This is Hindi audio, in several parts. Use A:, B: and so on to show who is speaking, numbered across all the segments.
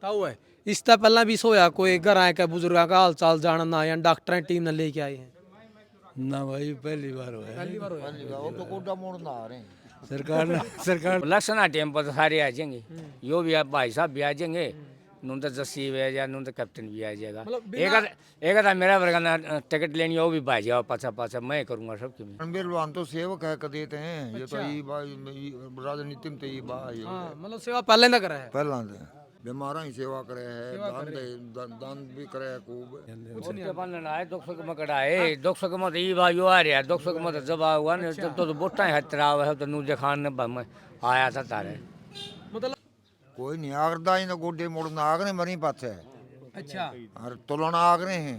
A: ताऊ है इससे पहला भी सोया कोई घर आए के बुजुर्गों का हाल चाल जानना या डॉक्टर टीम ने लेके आए हैं
B: ना भाई पहली बार हुआ है।
A: पहली बार होया
C: वो तो गोड्डा मोड़ना आ रहे हैं।
B: सरकार
D: लक्षणा टाइम पर तो सारे आ जाएंगे यो भी आप भाई साहब भी आ जाएंगे नून तो जस्सी भी आ जाए नून तो कैप्टन भी आ जाएगा
A: मतलब
D: एक आधा मेरा वर्ग ना टिकट लेनी हो भी भाई जाओ पाछा पाछा मैं करूंगा सबकी मैं
C: रणबीर लोहान तो सेवक है देते हैं ये तो राजनीति में तो ये
A: हाँ मतलब सेवा पहले ना करा है
C: पहला से बीमारा ही सेवा करे है दान भी करे है खूब
D: उसके पालन आए 200 के मकड़ा है 200 के मत ये भाई आ रहा है 200 के मत जब हुआ ना जब तो बोटा है हतरा है तो नूर खान ने आया था तारे
A: मतलब
C: कोई नहीं आगरदा इन गोड्डे मोड़ना आगरे मरी पाते
A: अच्छा
C: और तोलना आगरे हैं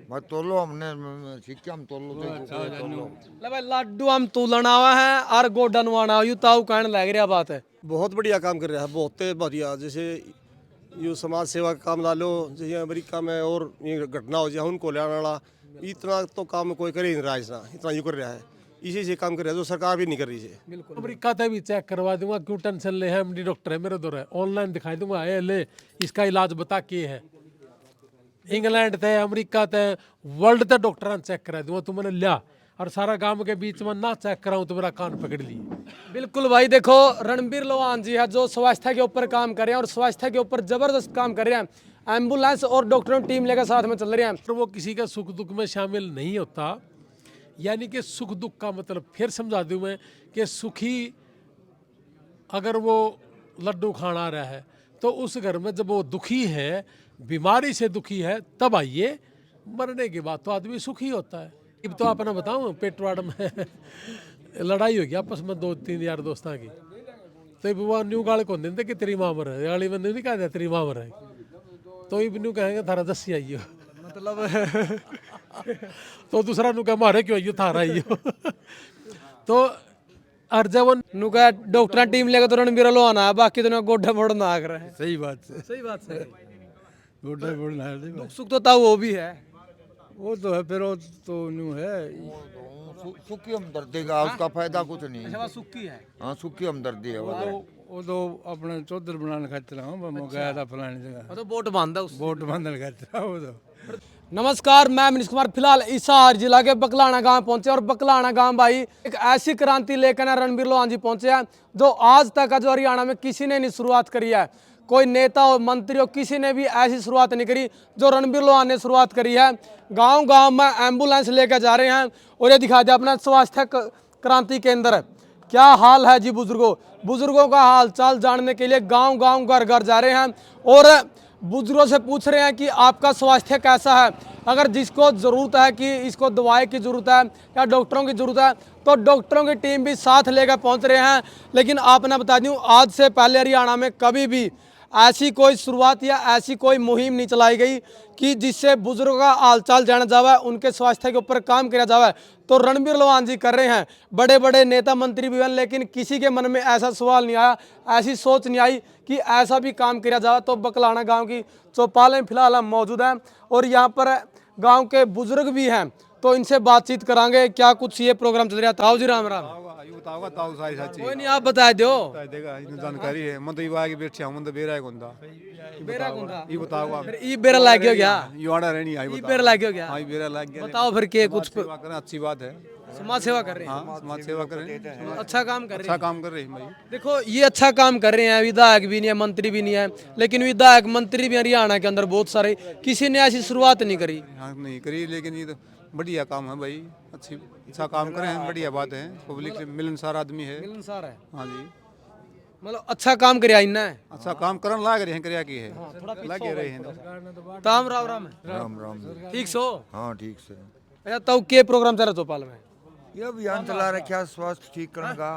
C: भाई तोलो हमने सिक्के हम तोलो तोलो
A: ले भाई लाडू हम तोलन आवा है और गोडा नवाना यू ताऊ कहने लग रहा बात है
E: बहुत बढ़िया काम कर रहा है बहुत बढ़िया जैसे यू समाज सेवा का काम ला लो जैसे अमेरिका में और ये घटना हो जाए उनको लेने वाला इतना तो काम कोई कर ही नहीं रहा इतना इतना यू कर रहा है इसी से काम कर रहा है जो सरकार भी नहीं कर रही है।
A: बिल्कुल
F: अमेरिका ते भी चेक करवा दूंगा क्यों टेंशन ले है एमडी डॉक्टर है मेरे दौर है ऑनलाइन दिखाई दूंगा ये ले इसका इलाज बता के है इंग्लैंड ते अमेरिका ते वर्ल्ड ते डॉक्टर चेक करा दूंगा तू मैंने लिया और सारा गांव के बीच में ना चेक कराऊं तो मेरा कान पकड़ लिए
A: बिल्कुल भाई देखो रणबीर लोहान जी है जो स्वास्थ्य के ऊपर काम कर रहे हैं और स्वास्थ्य के ऊपर जबरदस्त काम कर रहे हैं एम्बुलेंस और डॉक्टरों टीम लेकर साथ में चल रहे हैं
F: तो वो किसी का सुख दुख में शामिल नहीं होता यानी कि सुख दुख का मतलब फिर समझा दूं मैं कि सुखी अगर वो लड्डू खाना रहा है तो उस घर में जब वो दुखी है बीमारी से दुखी है तब आइए मरने के बाद तो आदमी सुखी होता है। अब तो अपना बताऊं पेटवाड़ में लड़ाई होगी आपस में 2-3 यार दोस्तों की तो वो न्यू गाल को देते कि तेरी माँ मर है गाली में नहीं कहते तेरी माँ मर है तो इब न्यू कहेंगे थारा दसी आइयो मतलब तो दूसरा नु कह मारे क्यों आइयो थारा आइयो तो और जब वो
A: नु का डॉक्टर टीम लेकर तो रणबीर लोहान आया बाकी तो गोड्डा मोड़ना आ रहा है
B: सही बात है।
A: सही बात है
B: गोड्डा बोलना है
A: दुख सुख तो ताऊ वो भी है
B: वो तो है फिर वो तो न्यू है
C: सुखी हमदर्दी का उसका फायदा कुछ नहीं
A: अच्छा सुख की है
C: हाँ सुखी हमदर्दी है
B: वो तो अपने चौधर बनाने खातिर हूँ मैं गया था फलानी जगह
A: वो तो बोट बांधा उस
B: वोट बांधने खातिर वो तो
A: नमस्कार मैं मनीष कुमार फिलहाल हिसार जिला के बकलाना गांव पहुंचे और बकलाना गांव भाई एक ऐसी क्रांति लेकर ना रणबीर लोहान जी पहुंचे हैं जो आज तक जो हरियाणा में किसी ने नहीं शुरुआत करी है कोई नेता हो मंत्री हो किसी ने भी ऐसी शुरुआत नहीं करी जो रणबीर लोहान ने शुरुआत करी है। गांव गांव में एम्बुलेंस लेकर जा रहे हैं और ये दिखा दिया अपना स्वास्थ्य क्रांति केंद्र क्या हाल है जी बुजुर्गों का हाल चाल जानने के लिए गांव गांव घर घर जा रहे हैं और बुजुर्गों से पूछ रहे हैं कि आपका स्वास्थ्य कैसा है। अगर जिसको ज़रूरत है कि इसको दवाई की ज़रूरत है या डॉक्टरों की ज़रूरत है तो डॉक्टरों की टीम भी साथ लेकर पहुंच रहे हैं। लेकिन आपने बता दूं आज से पहले हरियाणा में कभी भी ऐसी कोई शुरुआत या ऐसी कोई मुहिम नहीं चलाई गई कि जिससे बुजुर्गों का हालचाल जाना जावे उनके स्वास्थ्य के ऊपर काम किया जावे। तो रणबीर लोहान जी कर रहे हैं बड़े बड़े नेता मंत्री भी हैं लेकिन किसी के मन में ऐसा सवाल नहीं आया ऐसी सोच नहीं आई कि ऐसा भी काम किया जाए। तो बकलाना गांव की चौपाल में फिलहाल हम मौजूद हैं और यहाँ पर गांव के बुजुर्ग भी हैं तो इनसे बातचीत करांगे क्या कुछ ये प्रोग्राम चल रहा था। जी राम राम कोई नहीं आप बता दो
E: जानकारी है मैं तो ये आगे बैठे हूं तो बेरा है
A: बेरा कुंदा
E: ये बताओ
A: फिर ई बेरा लाग गया
E: ये आड़ा रहनी आई
A: ई बेरा लाग गया
E: हां बेरा लग गया
A: बताओ फिर के कुछ
E: सेवा करें अच्छी बात है
A: समाज सेवा कर रहे हैं
E: हाँ समाज सेवा करें
A: अच्छा काम कर रहे
E: अच्छा
A: हैं।
E: काम कर रहे हैं भाई
A: देखो ये अच्छा काम कर रहे हैं विधायक भी नहीं है मंत्री भी नहीं है लेकिन विधायक मंत्री भी हरियाणा के अंदर बहुत सारे किसी ने ऐसी शुरुआत नहीं करी।
E: हाँ नहीं करी लेकिन ये तो बढ़िया काम है भाई अच्छा काम करें बढ़िया बात है पब्लिक से मिलनसार आदमी है
A: मिलनसार है
E: हाँ जी
A: मतलब अच्छा काम कर इन्ना है
E: अच्छा काम करन लाग रहे हैं करिया की है लाग रहे हैं
A: ताम राम राम
C: राम राम
A: ठीक सो
C: हाँ ठीक से
A: अच्छा तो के प्रोग्राम चल रहा चौपाल में
C: ये अभियान चला रखा स्वास्थ्य ठीक करने का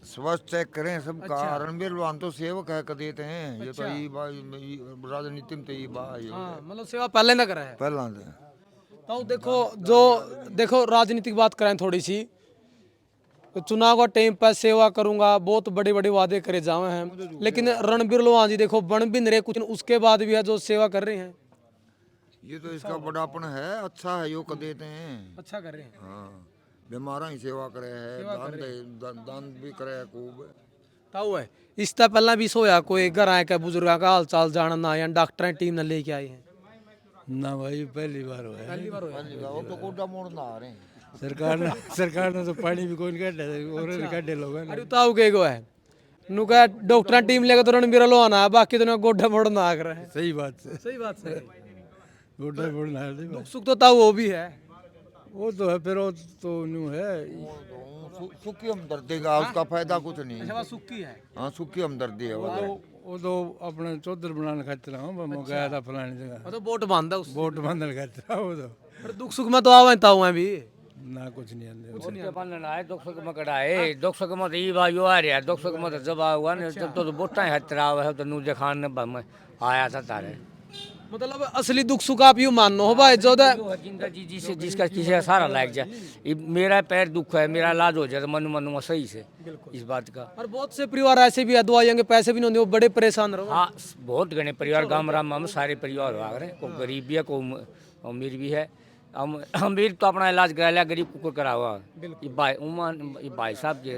C: स्वास्थ्य चेक करें सबका रणबीर लोहान तो सेवक है देते हैं ये तो ये राजनीति में तो ये
A: हाँ मतलब सेवा पहले ना करा है
C: पहला से
A: तो देखो राजनीतिक बात करें थोड़ी सी तो चुनाव का टाइम पर सेवा करूंगा बहुत बड़े बड़े वादे करे जावे हैं लेकिन रणबीर लोहान जी देखो बन भी नहीं रहे कुछ उसके बाद भी है जो सेवा कर रहे हैं।
C: ये तो इसका बड़ापन है अच्छा है यो कर देते हैं
A: अच्छा कर रहे हैं
C: हाँ बीमारा ही सेवा करे है दान भी करे है खूब
A: ताऊ है इससे पहला भी सोया कोई घर आए के बुजुर्गों का हाल चाल जानना या डॉक्टर टीम ने लेके आए हैं?
B: ना भाई पहली बार हुआ है।
C: वो तो गोडा मोड़ ना आ रहे हैं।
B: सरकार ने तो पानी भी कोई काटे और काटे लोग
A: अरे ताऊ के गो है नुका डॉक्टर टीम लेके तो रणबीर लो आना है, बाकी तो गोड्ढा मोड़ना आ रहा है।
B: सही बात है।
A: सही बात है।
B: गोड्डा बोलना है
A: दुख सुख तो ताऊ वो भी है।
B: वो तो है, फिर वो तो न्यू है।
C: सुखी हमदर्दी का उसका फायदा कुछ नहीं।
A: अच्छा सुख की है।
C: हाँ सुखी हमदर्दी है वो।
B: वो तो अपने चौधर बनाने खातिर हूँ, मैं गया था फलानी जगह,
A: वो तो बोट बांधा उस
B: वोट बांधने खातिर वो तो
A: फिर दुख सुख में तो आवे ताऊ है भी।
B: ना कुछ नहीं आने।
D: उसके बंधन आए 200 में कढ़ाए 200 मत ई भाई आ रहा 200 मत जब हुआ ने जब तो बोटा है हतरा है तो नू दिखान ने मैं आया था तारे।
A: मतलब असली दुख सुख आप यूं मानो हो भाई जो
D: जिंदा जी जिसे जिसका किसी का सारा लाग जाए, ये मेरा पैर दुख है, मेरा इलाज हो जाए तो मनु मनु सही से इस बात का।
A: और बहुत से परिवार ऐसे भी है दवाइयों के पैसे भी नहीं होते, वो बड़े परेशान रहो।
D: हाँ बहुत घने परिवार गाँव राम में सारे परिवार आ रहे हैं, कोई गरीब भी है कोई अमीर भी है। अमीर तो अपना इलाज करा लिया, गरीब को करा हुआ। ये भाई साहब के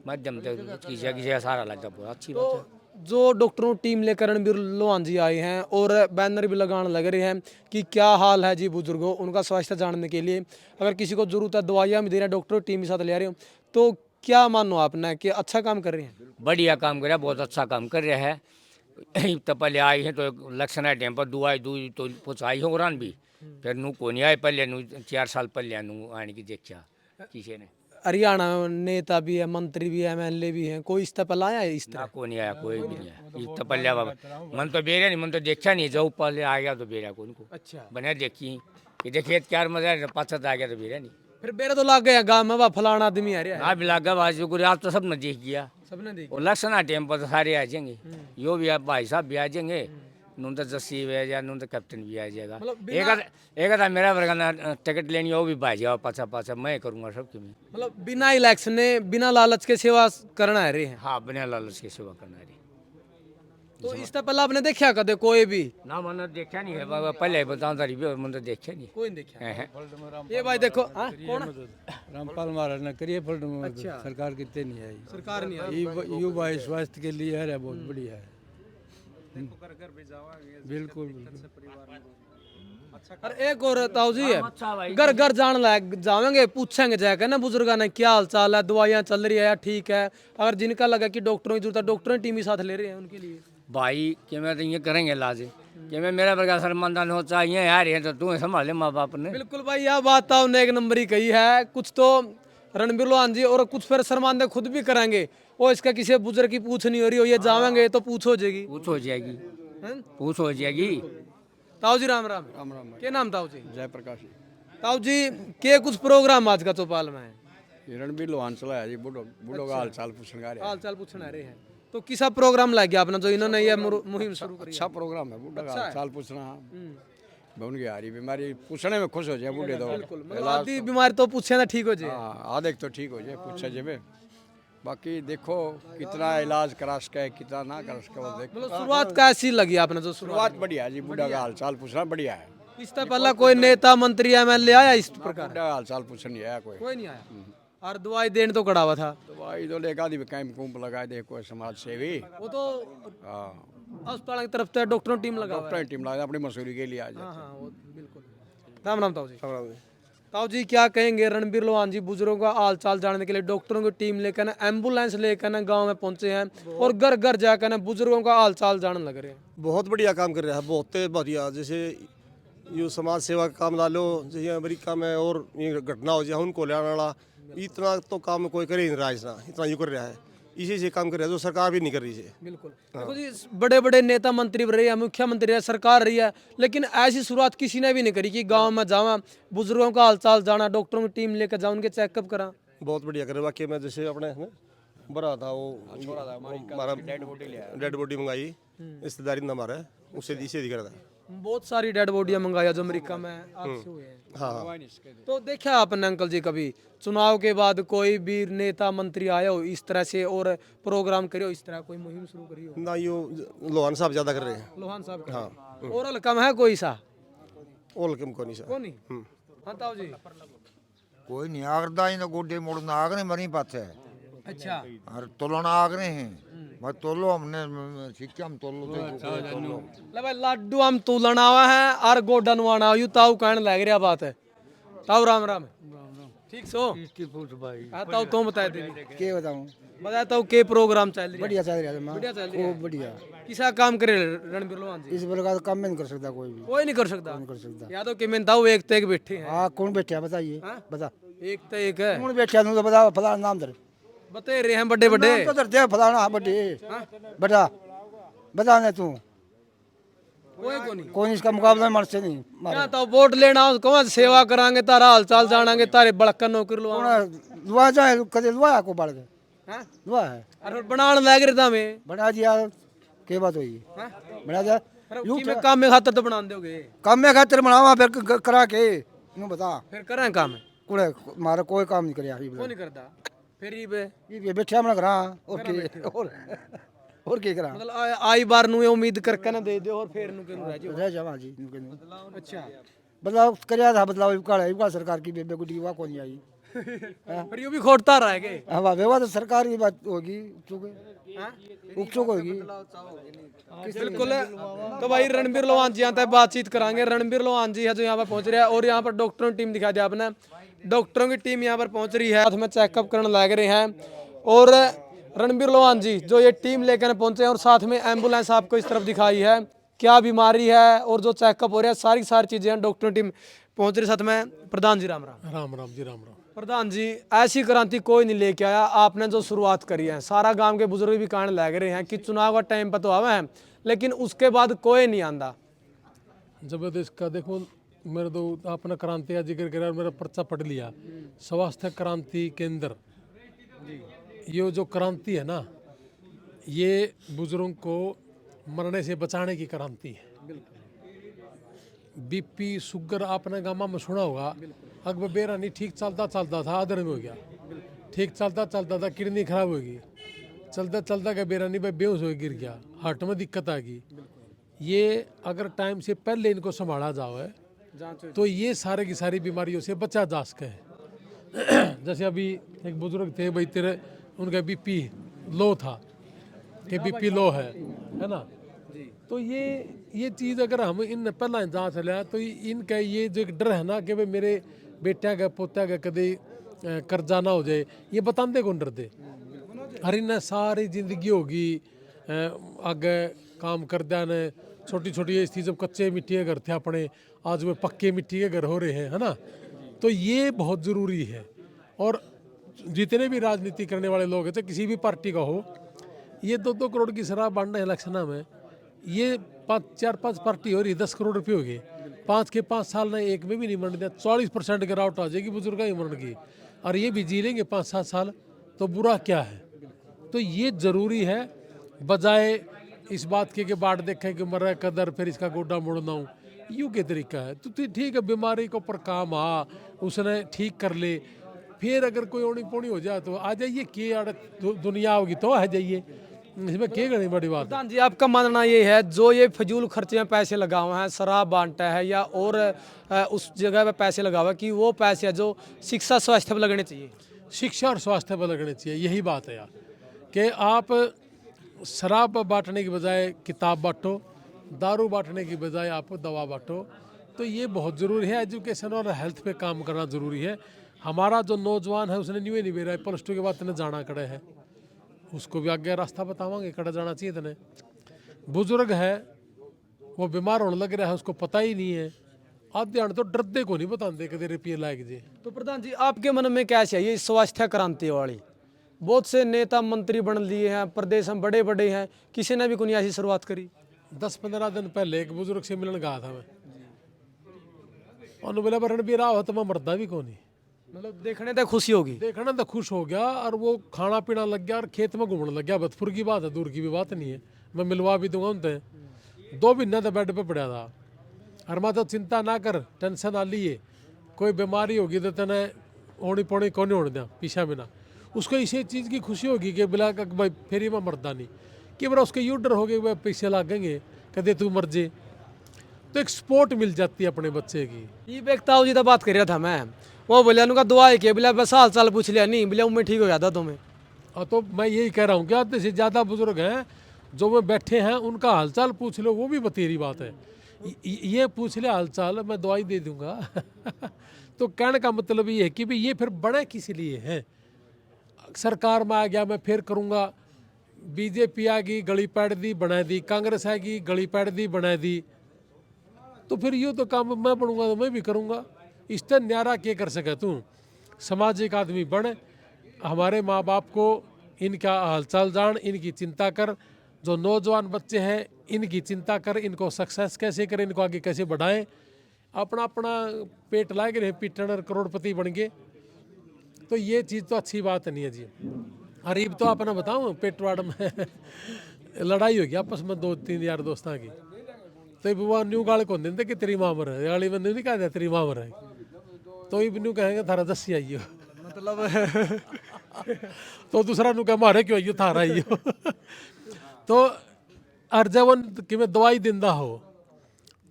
D: माध्यम से किसी का सारा लगता बहुत अच्छी बात है।
A: जो डॉक्टरों टीम लेकर रणबीर लोहान जी आए हैं और बैनर भी लगाने लग रहे हैं कि क्या हाल है जी बुजुर्गों, उनका स्वास्थ्य जानने के लिए अगर किसी को जरूरत है दवाइयाँ भी दे रहे हैं, डॉक्टरों टीम के साथ ले आ रहे हो, तो क्या मानो आपने कि अच्छा काम कर रहे हैं?
D: बढ़िया काम कर रहा है, बहुत अच्छा काम कर रहा है। तो पहले आई है तो इलेक्शन है टाइम पर दुआई दूई तो पहुँचाई हो रान भी, फिर नू को नहीं आए पहले नू 4 साल पहले नू आने की देखा किसी ने।
A: हरियाणा नेता भी है, मंत्री भी है, MLA भी हैं, कोई इस तरह पहले आया है इस
D: ना
A: तरह?
D: को नहीं आया, कोई भी नहीं आया। इस तो पहले बाबा मन तो बेरा नहीं, मन तो देखा नहीं, जो पहले आ गया तो बेरा को उनको
A: अच्छा
D: बने देखी ये देखिए क्या मजा है, पाछत आ गया तो बेरा नहीं।
A: फिर बेरा तो लग गया गाँव में वह फलाना आदमी आ रहा है,
D: ना भी लगा बाजी को आप तो सब ने देख गया।
A: सबने देखा।
D: और इलेक्शन टाइम पर तो सारे आ जाएंगे, यो भी भाई साहब भी आ जाएंगे, नून तो जस्सी भी आ जाए, नून तो कैप्टन भी आ जाएगा।
A: मतलब
D: एक था मेरा वर्ग ना टिकट लेनी है, वो भी भाई जाओ पाछा पाछा मैं करूँगा सबकी में।
A: मतलब बिना इलेक्शन ने बिना लालच के सेवा करना है रहे हैं।
D: हाँ बिना लालच की सेवा करना है।
A: तो इस तरह पहले आपने देखा कदे कोई भी?
D: ना मैंने देखा नहीं है बाबा, पहले बताऊँ तारी भी मैंने तो देखा नहीं
A: कोई नहीं देखा।
D: है।
A: ये भाई देखो हाँ कौन है?
B: रामपाल महाराज ने करिए फल्ट
A: अच्छा।
B: सरकार कितने नहीं आई।
A: सरकार नहीं आई।
B: यू भाई स्वास्थ्य के लिए है बहुत बढ़िया है। बिल्कुल
A: और एक और ताऊ जी है,
D: अच्छा भाई।
A: घर घर जान लायक जावेंगे पूछेंगे जाकर ना बुजुर्गा ने क्या हाल चाल है, दवाइयाँ चल रही है या ठीक है, अगर जिनका लगा कि डॉक्टरों की जरूरत है डॉक्टरों की टीम ही साथ ले रहे हैं उनके लिए।
D: भाई कि मैं तो ये करेंगे इलाज कि मैं मेरा वर्गा शर्मंदन हो चाहिए यार, ये तो तू संभाले माँ बाप ने।
A: बिल्कुल भाई यह बात ताऊ ने एक नंबर ही कही है। कुछ तो रणबीर लोहान जी और कुछ फिर शर्मांदे खुद भी करेंगे, और इसका किसी बुजुर्ग की पूछ नहीं हो रही हो, ये जावेंगे तो पूछ हो जाएगी।
D: पूछ हो जाएगी,
A: हैं?
D: पूछ हो जाएगी।
A: ताऊ जी राम राम।
B: राम राम
A: क्या नाम ताऊ जी?
B: जयप्रकाश
A: ताऊ जी के कुछ प्रोग्राम आज का चौपाल में है?
B: रणबीर लोहान चलाया जी, बूढ़ो का हाल चाल पूछने का
A: हाल चाल पूछने आ रहे हैं, तो किसा प्रोग्राम लग गया अपना जो इन्होंने ये मुहिम शुरू करी?
B: अच्छा प्रोग्राम है, बूढ़ा का हाल चाल पूछना। उनकी आ रही बीमारी पूछने में खुश हो जाए बूढ़े तो।
A: मतलब आधी बीमारी तो पूछे ना ठीक हो जाए।
B: हाँ आधे तो ठीक हो जाए पूछे जब, बाकी देखो कितना इलाज करा सके कितना ना कर सके वो देखो।
A: मतलब शुरुआत कैसी लगी आपने जो
B: शुरुआत बढ़िया है जी, बूढ़ा का हाल चाल पूछना बढ़िया है।
A: इससे पहले कोई नेता मंत्री MLA आया इस प्रकार?
B: बूढ़ा का हाल चाल पूछने नहीं आया कोई।
A: कोई नहीं आया। और दवाई देने तो कड़ा हुआ था।
B: दवाई तो लेकर आदि कैंप कूम्प लगाए दे कोई समाज सेवी।
A: वो तो
B: हाँ
A: अस्पताल की तरफ से डॉक्टरों टीम लगा हुआ है।
B: डॉक्टर टीम लगाए अपनी मसूरी के लिए आ जाए।
A: हाँ हाँ वो बिल्कुल। राम राम ताऊ जी। ताऊ जी क्या कहेंगे, रणबीर लोहान जी बुजुर्गों का हाल चाल जानने के लिए डॉक्टरों की टीम लेकर ना एम्बुलेंस लेकर ना गांव में पहुंचे हैं और घर घर जाकर ना बुजुर्गों का हाल चाल जानने लग रहे हैं।
E: बहुत बढ़िया काम कर रहा है, बहुत बढ़िया। जैसे ये समाज सेवा का काम डालो, जैसे अमेरिका में और ये घटना हो जाए उनको ले आने वाला, इतना तो काम कोई करे नहीं रहा, इतना यूँ कर रहा है, इसी से काम कर रहा है जो सरकार भी नहीं कर रही है।
A: बिल्कुल देखो जी, बड़े बड़े नेता मंत्री रहे हैं, मुख्यमंत्री है, सरकार रही है, लेकिन ऐसी शुरुआत किसी ने भी नहीं करी कि गांव में जावा बुजुर्गों का हालचाल जाना, डॉक्टरों की टीम लेकर जाओ, उनके चेकअप करा।
E: बहुत बढ़िया करे वाकई में। जैसे अपने बड़ा था वो हमारा डेड बॉडी मंगाई, रिश्तेदारी ना हमारा उससे इसे दिख रहा था।
A: बहुत सारी डेड बॉडियां मंगाया जो अमेरिका में हादसे हुए हैं।
E: हाँ
A: तो देखा आपने अंकल जी कभी चुनाव के बाद कोई भी नेता मंत्री आया हो इस तरह से और प्रोग्राम करे हो, इस तरह कोई मुहिम शुरू करी हो?
E: ना यो लोहान साहब ज्यादा कर रहे हैं।
A: लोहान साहब का और कम है कोई सा?
E: ओल कम को नहीं सा।
A: कौन नहीं? हाँ ताऊ जी
C: कोई नहीं आगरदा इन गोडे मोड़ना आगने मरी पाते
A: अच्छा
C: और तोलना आ गए हैं भाई तोलो हमने सीखे हम तोलो तोलो
A: ले भाई लाडू हम तूलन आवा है और गोडन वाना यू ताऊ कहने लग रहा बात है ताऊ राम राम ठीक सो हाँ ताऊ तुम बताए थे
G: क्या बताऊं
A: बताया ताऊ के प्रोग्राम चल रही
G: बढ़िया चल रहा है
A: बढ़िया चल रही है
G: खूब बढ़िया
A: किसा काम करे रणबीर लोहान जी
G: इस प्रकार काम में नहीं कर सकता कोई भी
A: कोई नहीं कर सकता
G: नहीं कर सकता
A: या तो कि मैं ताऊ एक तक बैठे हैं
G: हाँ कौन बैठा है बताइए
A: हाँ?
G: बता
A: एक तो एक है
G: कौन बैठा है तो बता फलाना नाम धर
A: बते रहे हैं बड़े बड़े
G: नाम तो धरते हैं फलाना हाँ बड़े बता बता नहीं तू
A: कोई को नहीं
G: कौन इसका मुकाबला मर से नहीं
A: क्या तो वोट लेना हो कौन सेवा करांगे तारा हाल चाल जानांगे तारे बड़कन नौकरी लो
G: कौन दुआ जाए कदे दुआ को बढ़ गए
A: हैं
G: दुआ है
A: और बनाने लग रहा था मैं
G: बना दिया के बात हुई
A: हैं
G: बना दिया
A: की मैं काम में खाता तो बना दोगे
G: काम में खातिर बनावा फिर करा के नु बता
A: फिर करें काम
G: कुड़े मारा कोई काम नहीं करिया
A: कोई नहीं करता फिर ये
G: बैठे हमने करा और क्या करा
A: मतलब आई बार नु ये उम्मीद करके ना दे दो और फिर नु रह जाओ
G: रह जावा जी
A: अच्छा
G: बदलाव करिया था बदलाव इबका सरकार की बेबे गुडी वा कौन आई
A: फिर ये भी खोटता रह गए
G: हाँ वाह तो सरकार की बात होगी चुके चुक होगी
A: बिल्कुल तो भाई रणबीर लोहान जी यहाँ तक बातचीत करांगे रणबीर लोहान जी है जो यहाँ पर पहुंच रहा है और यहाँ पर डॉक्टरों की टीम दिखा दिया आपने डॉक्टरों की टीम यहाँ पर पहुंच रही है हमें चेकअप करने लग रहे हैं और रणबीर लोहान जी जो ये टीम लेकर पहुंचे हैं और साथ में एम्बुलेंस आपको इस तरफ दिखाई है क्या बीमारी है और जो चेकअप हो रहा है सारी चीजें हैं डॉक्टरों टीम पहुंच रही साथ में प्रधान जी राम राम
F: राम राम जी राम राम
A: प्रधान जी ऐसी क्रांति कोई नहीं लेके आया आपने जो शुरुआत करी है सारा गांव के बुजुर्ग भी कहने लग रहे हैं कि चुनाव का टाइम पर तो आवे हैं लेकिन उसके बाद कोई नहीं आंदा
F: जबरदस्त का देखो मेरे तो आपने क्रांति का जिक्र करा मेरा पर्चा पढ़ लिया स्वास्थ्य क्रांति केंद्र ये जो क्रांति है ना ये बुजुर्गों को मरने से बचाने की क्रांति है बीपी शुगर आपने गामा में सुना होगा अकबर बेरा नहीं ठीक चलता था आदर में हो गया ठीक चलता था किडनी खराब होगी चलता का बेरा नहीं भाई बेहोश हो गिर गया हार्ट में दिक्कत आ गई ये अगर टाइम से पहले इनको संभाला जाए तो ये सारे की सारी बीमारियों से बचा जा सके जैसे अभी एक बुजुर्ग थे भाई तेरे उनका बीपी लो था कि बीपी लो है ना तो ये चीज़ अगर हम इन पहला जांच लिया तो इनका ये जो एक डर है ना कि भाई मेरे बेटा का पोता का कभी कर्जा ना हो जाए ये बताते कौन डरते हर इन्हें सारी जिंदगी होगी आगे काम कर दिया ने छोटी छोटी ये थी जब कच्चे मिट्टी के घर थे अपने आज वो पक्के मिट्टी के घर हो रहे हैं है ना तो ये बहुत ज़रूरी है और जितने भी राजनीति करने वाले लोग हैं चाहे किसी भी पार्टी का हो ये 2-2 करोड़ की शराब बांटना इलेक्शन में ये 4-5 पार्टी हो रही 10 करोड़ रुपये हो गए 5 के 5 साल में एक में भी नहीं मरने दिया 40% गिरावट आ जाएगी बुजुर्ग ही मरण की और ये भी जी लेंगे 5-7 साल तो बुरा क्या है तो ये ज़रूरी है बजाय इस बात के बाढ़ देखें कि मर कदर फिर इसका गोडा मोड़ना हूँ यूँ के तरीका है तो ठीक है बीमारी के ऊपर काम आ उसने ठीक कर ले फिर अगर कोई ओनी पोनी हो जाए तो आ जाइए कि दुनिया होगी तो आ जाइए इसमें क्या करनी बड़ी बात है
A: प्रधान जी आपका मानना ये है जो ये फजूल खर्चे में पैसे लगा हुए हैं शराब बांटता है या और उस जगह पे पैसे लगा हुआ है कि वो पैसे है जो शिक्षा स्वास्थ्य पर लगने चाहिए
F: शिक्षा और स्वास्थ्य पर लगने चाहिए यही बात है यार कि आप शराब बांटने की बजाय किताब बांटो दारू बांटने की बजाय आप दवा बांटो तो ये बहुत ज़रूरी है एजुकेशन और हेल्थ पे काम करना ज़रूरी है हमारा जो नौजवान है उसने न्यू नहीं बेरा +2 के बाद तने जाना कड़े है उसको भी आगे रास्ता बतावांगे कड़ा जाना चाहिए तने बुजुर्ग है वो बीमार होने लग रहा है उसको पता ही नहीं है आधे तो डरते को नहीं बताते कदे रुपये लायक जी
A: तो प्रधान जी आपके मन में क्या चाहिए स्वास्थ्य क्रांति वाली बहुत से नेता मंत्री बन लिए हैं प्रदेश में बड़े बड़े हैं किसी ने भी कोई ऐसी शुरुआत करी
F: 10-15 दिन पहले एक बुजुर्ग से मिलने गया था मैं उन्होंने बोला रणबीर आओ तो मैं मरदा भी कौन नहीं
A: मतलब देखने तक खुशी होगी
F: देखना तो खुश हो गया और वो खाना पीना लग गया और खेत में घूमने लग गया बदपुर की बात है दूर की भी बात नहीं है मैं मिलवा भी दूंगा उनसे 2 महीने तो बेड पे पड़ा था और मैं तो चिंता ना कर टेंशन आ लिए कोई बीमारी होगी तो तेने होनी पौनी कौन नहीं होने दिया पीछा में ना उसको इसी चीज़ की खुशी होगी कि बिला भाई फिर मैं मरदा नहीं कि बड़ा उसके यूँ डर हो गए भाई पैसे लागेंगे कदे तू मर जे तो एक सपोर्ट मिल जाती है अपने बच्चे की
A: ये बेगताऊ जी तो बात कर रहा था मैं वो बोलिया उनका दुआ है कि बोला बस हाल चाल पूछ लिया नहीं बोलिया उम्मीद ठीक हो जाता तुम्हें
F: तो मैं यही कह रहा हूँ कि आधे से ज़्यादा बुजुर्ग हैं जो में बैठे हैं, उनका हालचाल पूछ लो, वो भी बतेरी बात है। ये पूछ ले हालचाल, मैं दवाई दे दूंगा। तो कहने का मतलब ये है कि भाई ये फिर बड़े किस लिए हैं। सरकार में आ गया मैं फिर करूँगा, बीजेपी आ गई गली पैड़ दी बना दी, कांग्रेस आ गई गली पैड़ दी बना दी, तो फिर ये तो काम मैं बनूंगा तो मैं भी करूँगा। इस तरह न्यारा क्या कर सके तू। सामाजिक आदमी बन, हमारे माँ बाप को इनका हालचाल जान, इनकी चिंता कर, जो नौजवान बच्चे हैं इनकी चिंता कर, इनको सक्सेस कैसे करें, इनको आगे कैसे बढ़ाएं। अपना अपना पेट लाए रहे पीटन और करोड़पति बन गए, तो ये चीज़ तो अच्छी बात नहीं है जी। गरीब तो अपना बताऊँ पेटवाड़ में लड़ाई होगी आपस में 2-3 यार दोस्तों की, तो वो न्यू गाल को देते कि तेरी माँ मर है, गाली में नहीं कहा तेरी माँ मर है, तो ये न्यू कहेंगे थारा दसी आइयो, मतलब तो दूसरा नु कह मारे क्यों आइयो थारा आइयो। तो अर्जवन कि मैं दवाई दिंदा हो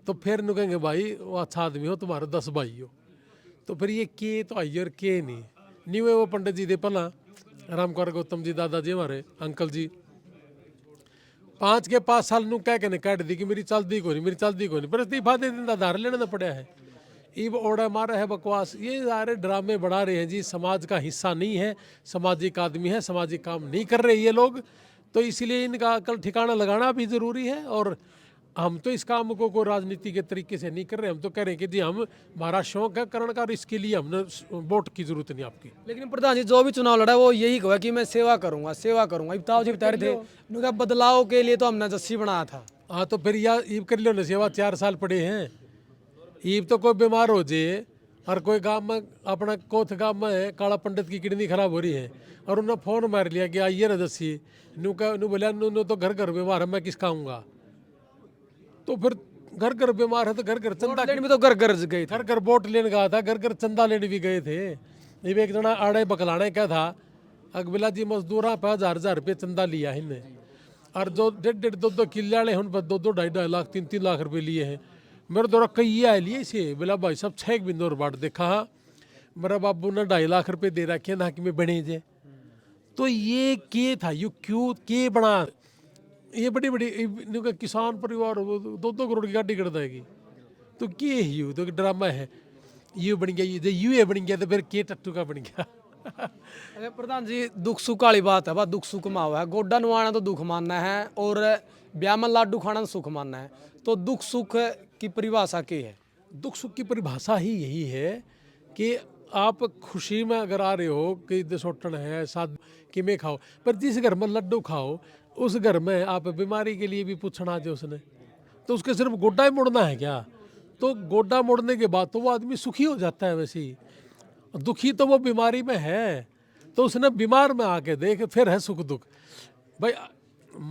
F: तो फिर नु कहेंगे भाई वो अच्छा आदमी हो, तुम्हारे 10 भाई हो, तो फिर ये के तो आइयो और के नहीं न्यू है। वो पंडित जी दे पला राम कौर गौतम जी दादाजी हमारे अंकल जी 5 के 5 साल नु कह के काट दी कि मेरी चलती को नहीं, मेरी चलती को नहीं, पर इस्तीफा दे दिन आधार लेने ना पड़ा है। ईब ओड़ा मारा है बकवास, ये सारे ड्रामे बढ़ा रहे हैं जी। समाज का हिस्सा नहीं है, सामाजिक आदमी है, सामाजिक काम नहीं कर रहे ये लोग, तो इसलिए इनका अकल ठिकाना लगाना भी जरूरी है। और हम तो इस काम को कोई राजनीति के तरीके से नहीं कर रहे, हम तो कह रहे हैं कि जी हम हमारा शौक है करण का, और इसके लिए हमने वोट की जरूरत नहीं आपकी।
A: लेकिन प्रधान जी जो भी चुनाव लड़ा वो यही कहा कि मैं सेवा करूंगा सेवा करूंगा। इब्ताव जी बता रहे थे उन्होंने कहा बदलाव के लिए तो हमने जस्सी बनाया था।
F: हाँ तो फिर या ईब कर लो ना सेवा, 4 साल पड़े हैं। ईब तो कोई बीमार हो जाए और कोई गांव में अपना कोथ गांव में है काला पंडित की किडनी खराब हो रही है और उन्होंने फोन मार लिया कि आइए ना दसी, नू बोलिया नू तो घर घर बीमार है मैं किसका आऊँगा। तो फिर घर घर बीमार है तो घर घर चंदा
A: लेने में तो घर घर गए थे,
F: घर घर वोट लेने गया था, घर घर चंदा लेने भी गए थे। ये भी एक जना आड़े बकलाने क्या था, अकबिला जी मजदूरा पे 1000 रुपये चंदा लिया है इनने, और जो 1.5 2 किले वाले हैं उन पर 2 2.5 लाख 3 लाख रुपये लिए हैं। मेरे द्वारा कई आए लिए इसे, बोला भाई साहब 6 बिंदु और बाट देखा, मेरा बाबू ने 2.5 लाख रुपये दे रखे ना कि मैं बने जे। तो ये के था, यू क्यों के बना, ये बड़ी बड़ी किसान परिवार 2-2 करोड़ की गाड़ी कर देगी, तो के यू तो ड्रामा है। यू बन गया, यू बन गया तो फिर के टट्टू का बन गया।
A: अरे प्रधान जी दुख सुख वाली बात है, दुख सुख में हुआ है, गोड्डा नुआना तो दुख मानना है और ब्याह में लाडू खाना तो सुख मानना है, तो दुख सुख की परिभाषा क्या है?
F: दुख सुख की परिभाषा ही यही है कि आप खुशी में अगर आ रहे हो कि दसोटन है साथ कि में खाओ, पर जिस घर में लड्डू खाओ उस घर में आप बीमारी के लिए भी पूछना जो उसने, तो उसके सिर्फ गोड्डा ही मुड़ना है क्या? तो गोड्डा मुड़ने के बाद तो वो आदमी सुखी हो जाता है। वैसे ही दुखी तो वो बीमारी में है, तो उसने बीमार में आके देख फिर है सुख दुख। भाई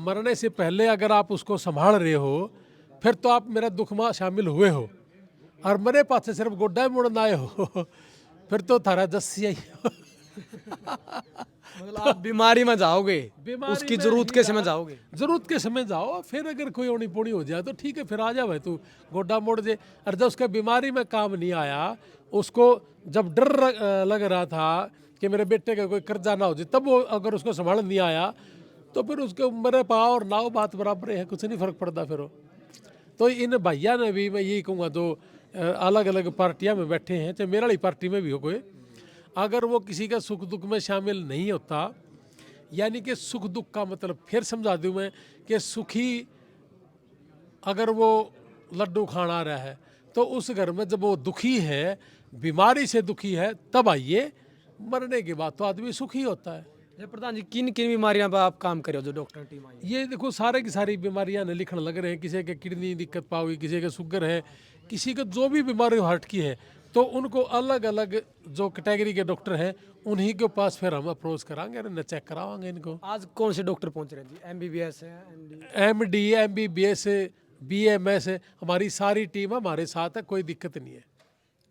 F: मरने से पहले अगर आप उसको संभाल रहे हो फिर तो आप मेरा दुख में शामिल हुए हो, और मेरे पास से सिर्फ गोड्डा ही मुड़ना आए हो फिर तो थारा जस्सी आई हो।
A: मतलब आप बीमारी में जाओगे, उसकी जरूरत के समय जाओगे,
F: जरूरत के समय जाओ, फिर अगर कोई ओनी पोनी हो जाए तो ठीक है फिर आ जाओ भाई तू गोड्डा मोड़ दे। और जब उसका बीमारी में काम नहीं आया, उसको जब डर लग रहा था कि मेरे बेटे का कोई कर्जा ना हो जाए, तब वो अगर उसको संभाल नहीं आया तो फिर उसके मेरे पाँव और नाव बात बराबर है, कुछ नहीं फर्क पड़ता फिर वो। तो इन भैया ने भी मैं यही कहूँगा जो अलग अलग पार्टियाँ में बैठे हैं, चाहे मेरा वाली पार्टी में भी हो कोई, अगर वो किसी का सुख दुख में शामिल नहीं होता, यानी कि सुख दुख का मतलब फिर समझा दूँ मैं कि सुखी अगर वो लड्डू खाना आ रहा है तो उस घर में जब वो दुखी है, बीमारी से दुखी है, तब आइए, मरने के बाद तो आदमी सुखी होता है।
A: प्रधान जी किन किन बीमारियां पर आप काम करे हो जो डॉक्टर टीम आई?
F: ये देखो सारे की सारी बीमारियां ने लिखने लग रहे हैं, किसी के किडनी दिक्कत पाओगी, किसी के शुगर है, किसी का जो भी बीमारी हार्ट की है, तो उनको अलग अलग जो कैटेगरी के डॉक्टर हैं उन्हीं के पास फिर हम अप्रोच कराएंगे और चेक करावाएंगे इनको।
A: आज कौन से डॉक्टर पहुंच रहे हैं जी? MBBS है,
F: MD MBBS BMS हमारी सारी टीम हमारे साथ है, कोई दिक्कत नहीं है।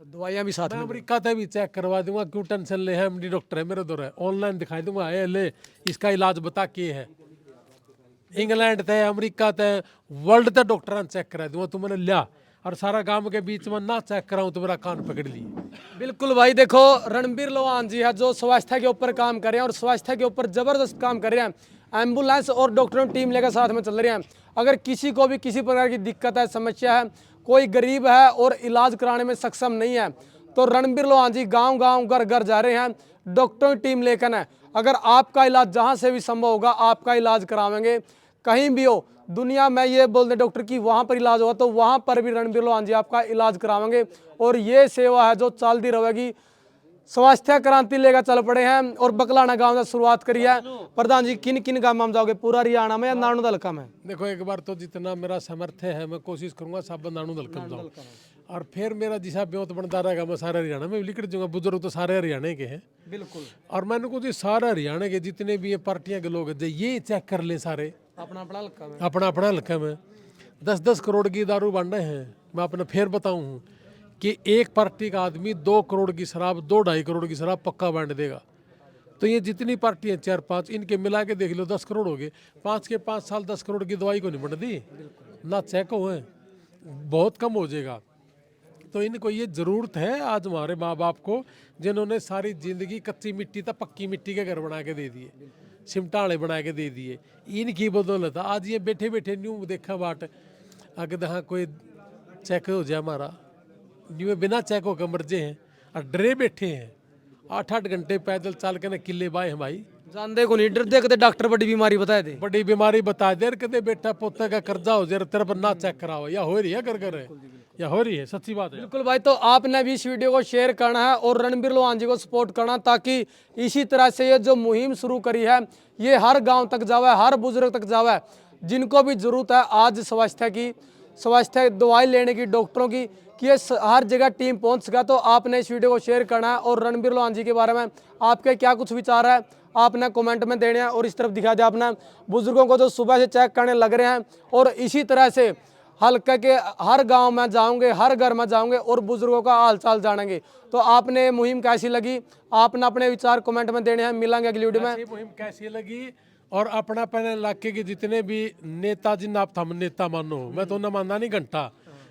A: दवाइयाँ भी साथ
F: मैं
A: में?
F: अमेरिका से भी चेक करवा दूंगा, क्यों टेंशन ले, है MD डॉक्टर है मेरे दौर है, ऑनलाइन दिखाई दूंगा, ले इसका इलाज बता के है। इंग्लैंड थे, अमेरिका थे, वर्ल्ड तक डॉक्टर चेक करा दूंगा, तुमने लिया और सारा गांव के बीच में ना चेक कराऊं तो मेरा कान पकड़ लिए।
A: बिल्कुल भाई, देखो रणबीर लोहान जी है जो स्वास्थ्य के ऊपर काम कर रहे हैं और स्वास्थ्य के ऊपर जबरदस्त काम कर रहे हैं। एम्बुलेंस और डॉक्टरों की टीम लेकर साथ में चल रहे हैं। अगर किसी को भी किसी प्रकार की दिक्कत है, समस्या है, कोई गरीब है और इलाज कराने में सक्षम नहीं है, तो रणबीर लोहान जी गांव गांव घर घर जा रहे हैं, डॉक्टरों की टीम लेकर है। अगर आपका इलाज जहां से भी संभव होगा आपका इलाज करावेंगे, कहीं भी हो दुनिया में, ये बोल दे डॉक्टर की वहां पर इलाज होगा तो वहां पर भी रणबीर लोहान जी आपका इलाज करावेंगे। और ये सेवा है जो चलती रहेगी। स्वास्थ्य क्रांति लेकर चल पड़े हैं और बकलाना गांव से शुरुआत करी है। प्रधान जी, किन किन गांव में जाओगे, पूरा हरियाणा में या नानू दलका में?
F: देखो, एक बार तो जितना मेरा सामर्थ्य है मैं कोशिश करूंगा सब नानू दलकम जाऊं, और फिर मेरा जिसा ब्योत बनता रहेगा मैं सारे हरियाणा में लिख जाऊंगा। बुजुर्ग तो सारे हरियाणा के हैं।
A: बिल्कुल।
F: और मैंने कुछ सारे हरियाणा के जितने भी ये पार्टियां के लोग हैं ये चेक कर ले सारे
A: अपना अपना हल्का में,
F: अपना अपना हल्का में 10-10 करोड़ की दारू बांटे हैं। मैं अपने फिर बताऊं कि एक पार्टी का आदमी 2 करोड़ की शराब, 2-2.5 करोड़ की शराब पक्का बांट देगा। तो ये जितनी पार्टियां 4-5 इनके मिला के देख लो 10 करोड़ हो गए। 5 के 5 साल 10 करोड़ की दवाई को नहीं बंट दी ना, चेक हुए, बहुत कम हो जाएगा। तो इनको ये ज़रूरत है आज हमारे माँ बाप को, जिन्होंने सारी ज़िंदगी कच्ची मिट्टी तक पक्की मिट्टी के घर बना के दे दिए, सिमटाले बना के दे दिए, इनकी बदौलत आज ये बैठे बैठे न्यू देखा बाट अगर हाँ कोई चेक हो जाए हमारा, न्यू बिना चेक होकर मर्जे हैं और डरे बैठे हैं। 8-8 घंटे पैदल चल के ना किले बाए हैं भाई।
A: जानते को नहीं, डर देखते डॉक्टर बड़ी बीमारी बताए थे,
F: बड़ी बीमारी बता दे कहते बेटा पोते का कर्जा हो जाए तेरे पर ना चेक कराओ, या हो रही है कर है या हो रही है, सच्ची बात है।
A: बिल्कुल भाई, तो आपने भी इस वीडियो को शेयर करना है और रणबीर लोहान जी को सपोर्ट करना, ताकि इसी तरह से ये जो मुहिम शुरू करी है ये हर गांव तक जावे, हर बुजुर्ग तक जावे, जिनको भी जरूरत है आज स्वास्थ्य की, स्वास्थ्य दवाई लेने की, डॉक्टरों की, कि ये हर जगह टीम पहुंच सका। तो आपने इस वीडियो को शेयर करना है और रणबीर लोहान जी के बारे में आपके क्या कुछ विचार है आपने कमेंट में देने हैं। और इस तरफ दिखा दिया आपने बुजुर्गों को जो सुबह से चेक करने लग रहे हैं, और इसी तरह से हल्के के हर गांव में जाऊंगे, हर घर में जाऊंगे और बुजुर्गों का हाल चाल जानेंगे। तो आपने मुहिम कैसी लगी, आपने अपने विचार कमेंट में देने हैं। मिलेंगे अगली वीडियो में।
F: मुहिम कैसी लगी और अपना पहले इलाके के जितने भी नेता, जिन आप थम नेता मानो हो, मैं तो न मानना नहीं घंटा,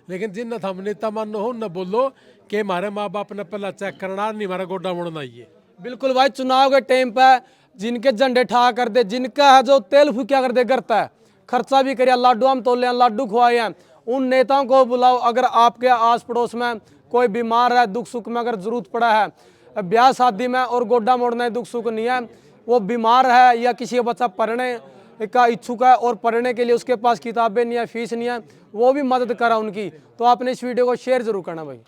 F: लेकिन जिन थम नेता मानो हो न बोलो कि हमारे माँ बाप ने पहला चेक करना नहीं, हमारा गोड्डा मोड़ना ही।
A: बिल्कुल भाई, चुनाव के टाइम पे जिनके झंडे ठा कर दे, जिनका है जो तेल फूकिया कर दे करता है, खर्चा भी करिए, लाडू हम तोले हैं, लाडू खुआए हैं, उन नेताओं को बुलाओ। अगर आपके आस पड़ोस में कोई बीमार है, दुख सुख में अगर जरूरत पड़ा है, ब्याह शादी में और गोड्डा मोड़ना है, दुख सुख नहीं है, वो बीमार है या किसी का बच्चा पढ़ने का इच्छुक है और पढ़ने के लिए उसके पास किताबें नहीं है, फीस नहीं है, वो भी मदद करा उनकी। तो आपने इस वीडियो को शेयर जरूर करना भाई।